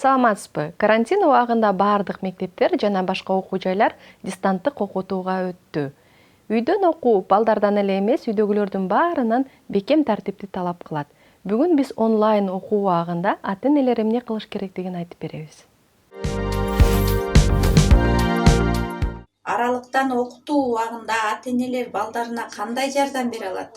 Саламатсызбы. Карантин убагында бардык мектептер жана башка окуу жайлар дистанттык окутууга өттү. Үйдөн окуу балдардан эле эмес, үйдөгүлөрдүн баарынан бекем тартипти талап кылат. Бүгүн биз онлайн окуу убагында ата-энелер эмне кылыш керектигин айтып беребиз. Аралыктан окутуу убагында ата-энелер балдарына кандай жардам бере алат?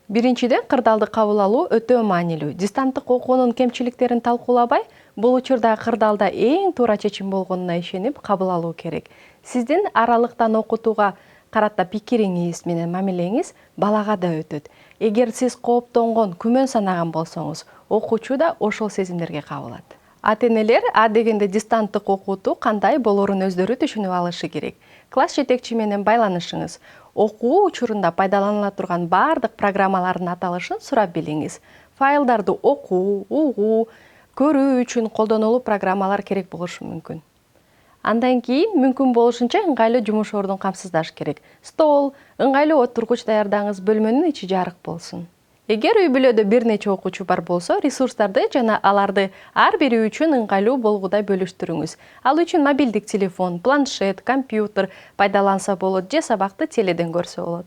Биринчиден, кырдаалды кабыл алуу өтө маанилүү. Дистанттык окуунун кемчиликтерин талкуулабай, бул учурда кырдаалда эң туура чечим болгонуна ишенип кабыл алуу керек. Сиздин аралыктан окутууга карата пикириңиз менен мамилеңиз балага да өтөт. Эгер сиз кооптонгон, күмөн санаган болсоңуз, окуучу да ошол сезимдерге кабылат. Ата-энелер А дегенде дистанттык окутуу кандай болорун өздөрү түшүнүп алышы керек. Класс жетекчи менен байланышыңыз. Окуу учурунда пайдаланыла турган бардык программалардын аталышын сурап билиңиз. Файлдарды окуу, угуу, көрүү үчүн колдонулуу программалар керек болушу мүмкүн. Андан кийин мүмкүн болушунча ыңгайлуу жумуш ордун камсыздаш керек. Стол, ыңгайлуу отургуч даярдаңыз, бөлмөнүн ичи жарык болсун. Эгер үй бүлөдө бир нече окуучу бар болсо, ресурстарды жана аларды ар бири үчүн ыңгайлуу болгудай бөлүштүрүңүз. Ал үчүн мобилдик телефон, планшет, компьютер пайдаланса болот же сабакты теледен көрсө болот.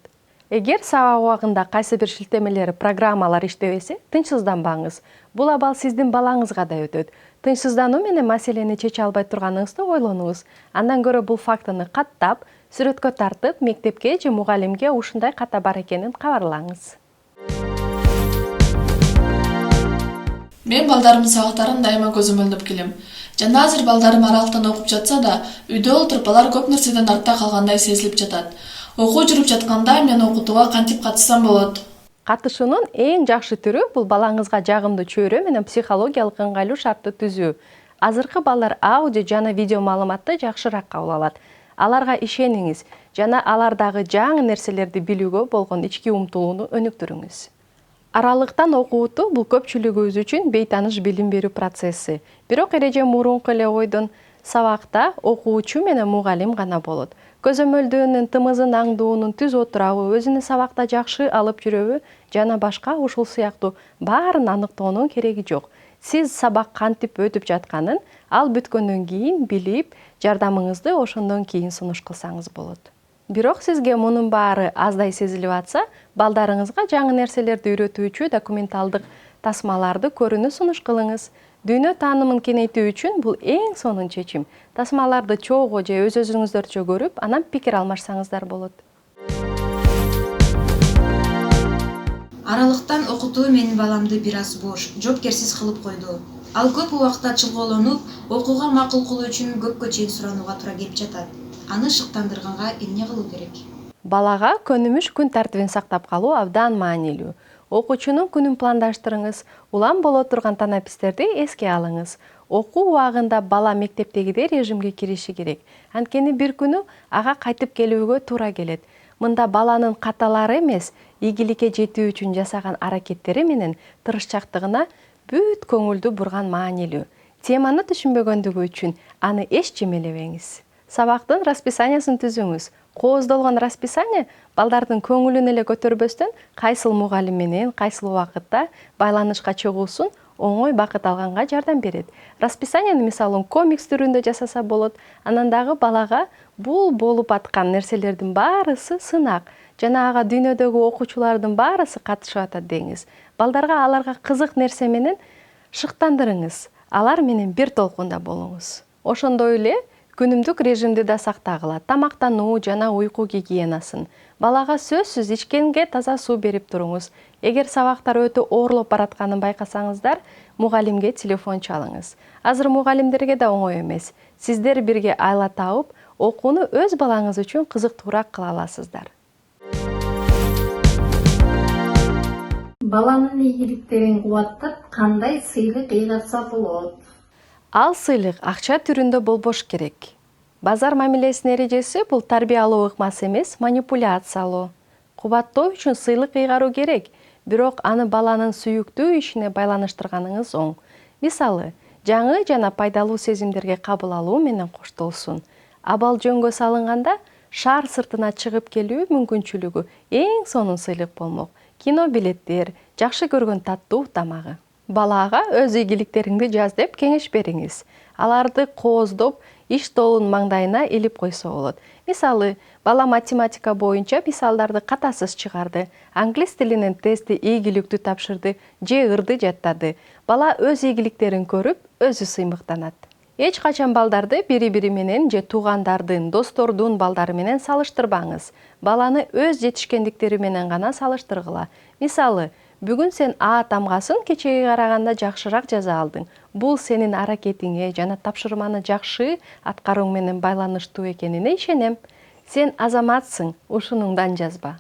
Эгер сабак убагында кайсы бир шилтемелер, программалар иштебесе, тынчсызданбаңыз. Бул абал сиздин балаңызга да өтөт. Тынчсыздануу менен маселени чече албай турганыңызды ойлонуңуз. Андан көрө бул фактыны каттап, сүрөткө тартып, мектепке же мугалимге ушундай ката бар экенин кабарлаңыз. Мен балдарымдын сабактарын дайыма көзөмөлдөп келем. Жана азыр балдарым аралыктан окуп жатса да, үйдө отуруп алар көп нерседен артта калгандай сезилип жатат. Окуу жүрүп жатканда мен окутууга кантип катышсам болот? Катышуунун эң жакшы түрү бул балаңызга жагымдуу чөйрө менен психологиялык ыңгайлуу шартты түзүү. Азыркы балдар аудио жана видео маалыматты жакшыраак кабыл алат. Аларга ишениңиз жана алардагы жаңы нерселерди билүүгө болгон ички умтулууну өнүктүрүңүз. Аралыктан окууту бул көпчүлүгүбүз үчүн бейтаныш билим берүү процесси. Бирок эреже мурунку эле ойдон сабакта окуучу менен мугалим гана болот. Көзөмөлдөөнүн тымызын аңдуунун түз отурабы, өзүнүн сабакта жакшы алып жүрөбү жана башка ушул сыяктуу баарын аныктоонун кереги жок. Сиз сабак кантип өтүп жатканын ал бүткөндөн кийин билип, жардамыңызды ошондон кийин сунуш кылсаңыз болот. Бирок сизге мунун баары аздай сезилип атса, балдарыңызга жаңы нерселерди үйрөтүүчү документалдык тасмаларды көрүүнү сунуш кылыңыз. Дүйнө таанымын кеңейтүү үчүн бул эң сонун чечим. Тасмаларды чогуу же өз-өзүңүздөрчө көрүп, анан пикир алмашсаңыздар болот. Аралыктан окутуу менин баламды бир аз бош, жоопкерсиз кылып койду. Ал көп убакта чылголонуп, окууга макул кылуу үчүн көпкө чейин суранууга туура келип жатат. Аны шыктандырганга эмне кылуу керек? Балага көнүмүш күн тартибин сактап калуу абдан маанилүү. Окуучунун күнүн пландаштырыңыз, улам боло турган танапистерди эске алыңыз. Окуу убагында бала мектептегидей режимге кириши керек. Анткени бир күнү ага кайтып келүүгө туура келет. Мында баланын каталары эмес, ийгиликке жетүү үчүн жасаган аракеттери менен тырышчактыгына бүт көңүлдү бурган маанилүү. Теманы түшүнбөгөндүгү үчүн аны эч жемелебеңиз. Сабактын расписаниясын түзүңүз. Кооздолгон расписание балдардын көңүлүн эле көтөрбөстөн, кайсыл мугалим менен, кайсыл убакытта байланышка чыгуусун оңой бакыт алганга жардам берет. Расписанияны мисалы комикс түрүндө жасаса болот. Анан дагы балага бул болуп аткан нерселердин баарысы сынак жана ага дүйнөдөгү окуучулардын баарысы катышып атат деңиз. Балдарга аларга кызык нерсе менен шыктандырыңыз. Алар менен бир толкунда болуңуз. Ошондой эле күнүмдүк режимди да сактагыла. Тамактануу жана уйку гигиенасын. Балага сөзсүз ичкенге таза суу берип туруңуз. Эгер сабактар өтө оорлоп баратканын байкасаңыздар, мугалимге телефон чалыңыз. Азыр мугалимдерге да оңой эмес. Сиздер бирге айла тауып, окууну өз балаңыз үчүн кызыктуураак кыла аласыздар. Баланын ийгиликтерин кубаттап, кандай сыйлык ыйгарса болот? Ал сыйлык акча түрүндө болбош керек. Базар мамилесинин эрежеси бул тарбиялоо ыкмасы эмес, манипуляциялоо. Кубаттоо үчүн сыйлык ыйгаруу керек, бирок аны баланын сүйүктүү ишине байланыштырганыңыз оң. Мисалы, жаңы жана пайдалуу сезимдерге кабыл алуу менен коштолсун. Абал жөнгө салынганда, шаар сыртына чыгып келүү мүмкүнчүлүгү эң сонун сыйлык болмок. Кино билеттер, жакшы көргөн таттуу тамагы. Балага өз ийгиликтериңди жаз деп кеңеш бериңиз. аларды кооздоп иш столунун маңдайына илип койсо болот. Мисалы, бала математика боюнча мисалдарды катасыз чыгарды, англис тилинин тести ийгиликтүү тапшырды же ырды жаттады. Бала өз ийгиликтерин көрүп, өзү сыймыктанат. Эч качан балдарды бири-бири менен же туугандардын, достордун балдары менен салыштырбаңыз. Баланы өз жетишкендиктери менен гана салыштыргыла. Мисалы, бүгүн сен А тамгасын кечеге караганда жакшыраак жаза алдың. Бул сенин аракетиңе жана тапшырманы жакшы аткарууң менен байланыштуу экенине ишенем. Сен азаматсың, ушунуңдан жазба.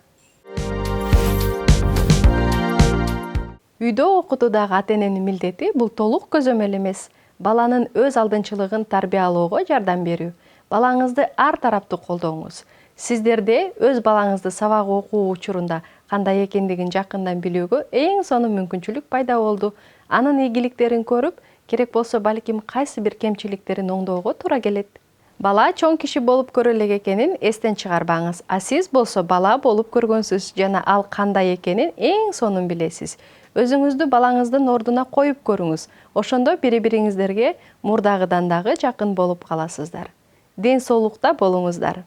Үйдө окутуудагы ата-эненин милдети бул толук көзөмөл эмес. Баланын өз алдынчылыгын тарбиялоого жардам берүү. Балаңызды ар тараптуу колдоңуз. Сиздерде өз балаңызды сабак окуу учурунда кандай экендигин жакындан билүүгө эң сонун мүмкүнчүлүк пайда болду. Анын ийгиликтерин көрүп, керек болсо балким кайсы бир кемчиликтерин оңдоого туура келет. Бала чоң киши болуп көрө элек экенин эстен чыгарбаңыз. А сиз болсо бала болуп көргөнсүз жана ал кандай экенин эң сонун билесиз. Өзүңүздү балаңыздын ордуна коюп көрүңүз. Ошондо бири-бириңиздерге мурдагыдан дагы жакын болуп каласыздар. Ден соолукта болуңуздар.